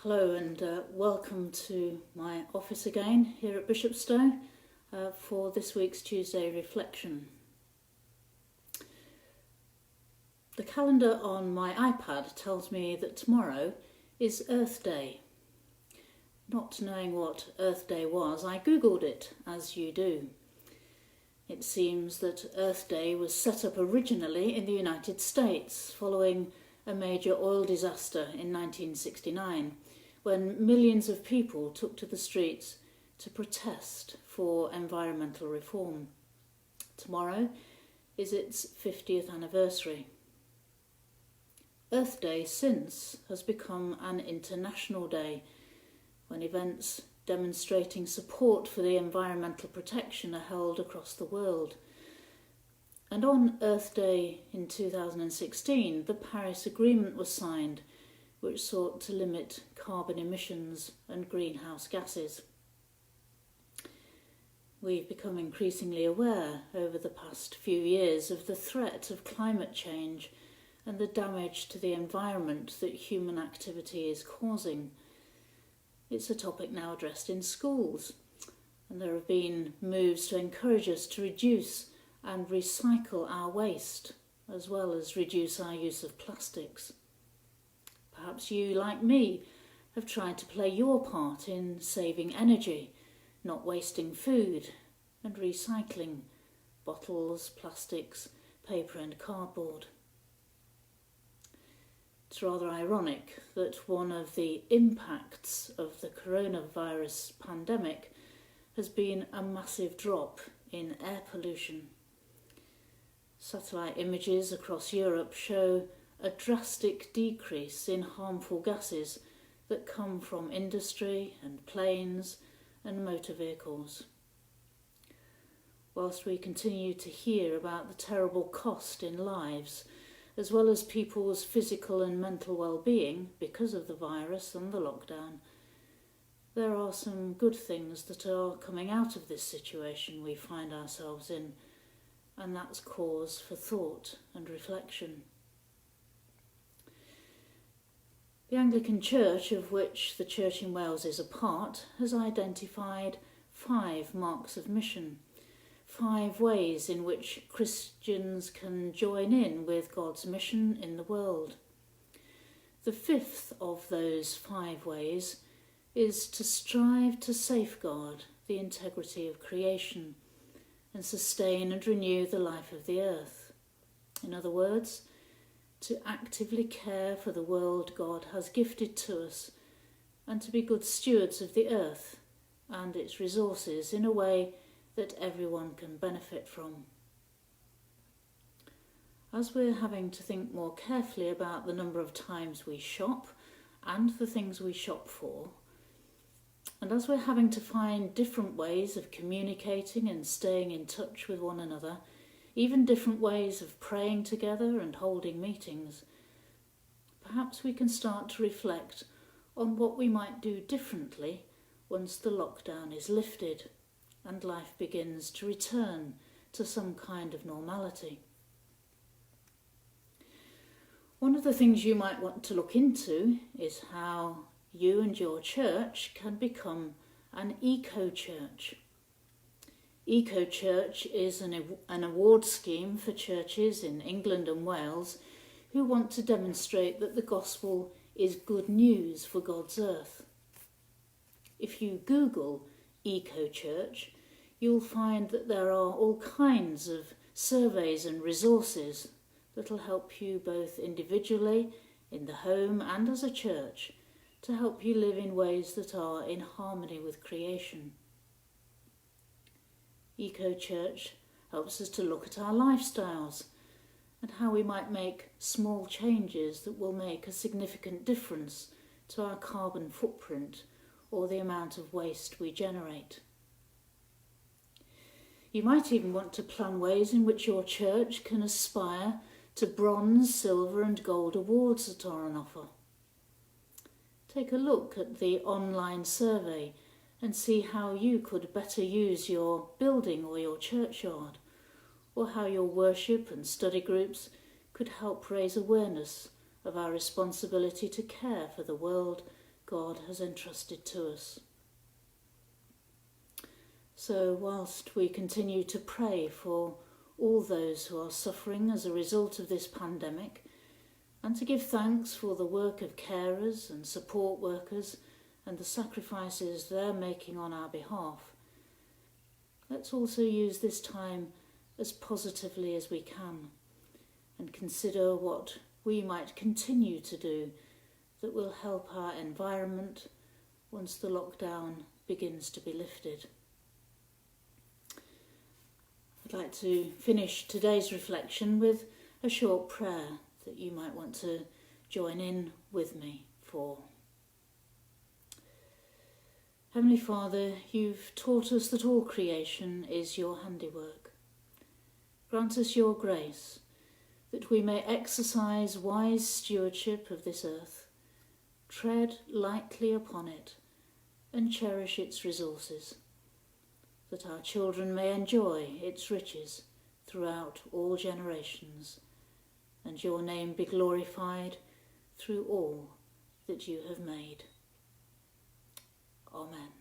Hello and welcome to my office again here at Bishopstowe for this week's Tuesday reflection. The calendar on my iPad tells me that tomorrow is Earth Day. Not knowing what Earth Day was, I googled it, as you do. It seems that Earth Day was set up originally in the United States following a major oil disaster in 1969, when millions of people took to the streets to protest for environmental reform. Tomorrow is its 50th anniversary. Earth Day since has become an international day when events demonstrating support for the environmental protection are held across the world. And on Earth Day in 2016, the Paris Agreement was signed, which sought to limit carbon emissions and greenhouse gases. We've become increasingly aware over the past few years of the threat of climate change and the damage to the environment that human activity is causing. It's a topic now addressed in schools, and there have been moves to encourage us to reduce and recycle our waste, as well as reduce our use of plastics. Perhaps you, like me, have tried to play your part in saving energy, not wasting food, and recycling bottles, plastics, paper and cardboard. It's rather ironic that one of the impacts of the coronavirus pandemic has been a massive drop in air pollution. Satellite images across Europe show a drastic decrease in harmful gases that come from industry and planes and motor vehicles. Whilst we continue to hear about the terrible cost in lives, as well as people's physical and mental well-being because of the virus and the lockdown, there are some good things that are coming out of this situation we find ourselves in, and that's cause for thought and reflection. The Anglican Church, of which the Church in Wales is a part, has identified 5 marks of mission, 5 ways in which Christians can join in with God's mission in the world. The 5th of those 5 ways is to strive to safeguard the integrity of creation and sustain and renew the life of the earth. In other words, to actively care for the world God has gifted to us and to be good stewards of the earth and its resources in a way that everyone can benefit from. As we're having to think more carefully about the number of times we shop and the things we shop for, and as we're having to find different ways of communicating and staying in touch with one another, even different ways of praying together and holding meetings, perhaps we can start to reflect on what we might do differently once the lockdown is lifted and life begins to return to some kind of normality. One of the things you might want to look into is how you and your church can become an eco-church. Eco-church is an award scheme for churches in England and Wales who want to demonstrate that the gospel is good news for God's earth. If you Google eco-church, you'll find that there are all kinds of surveys and resources that will help you both individually, in the home and as a church, to help you live in ways that are in harmony with creation. Eco-church helps us to look at our lifestyles and how we might make small changes that will make a significant difference to our carbon footprint or the amount of waste we generate. You might even want to plan ways in which your church can aspire to bronze, silver and gold awards that are on offer. Take a look at the online survey and see how you could better use your building or your churchyard, or how your worship and study groups could help raise awareness of our responsibility to care for the world God has entrusted to us. So whilst we continue to pray for all those who are suffering as a result of this pandemic, and to give thanks for the work of carers and support workers and the sacrifices they're making on our behalf, let's also use this time as positively as we can and consider what we might continue to do that will help our environment once the lockdown begins to be lifted. I'd like to finish today's reflection with a short prayer that you might want to join in with me for. Heavenly Father, you've taught us that all creation is your handiwork. Grant us your grace, that we may exercise wise stewardship of this earth, tread lightly upon it, and cherish its resources, that our children may enjoy its riches throughout all generations, and your name be glorified through all that you have made. Amen.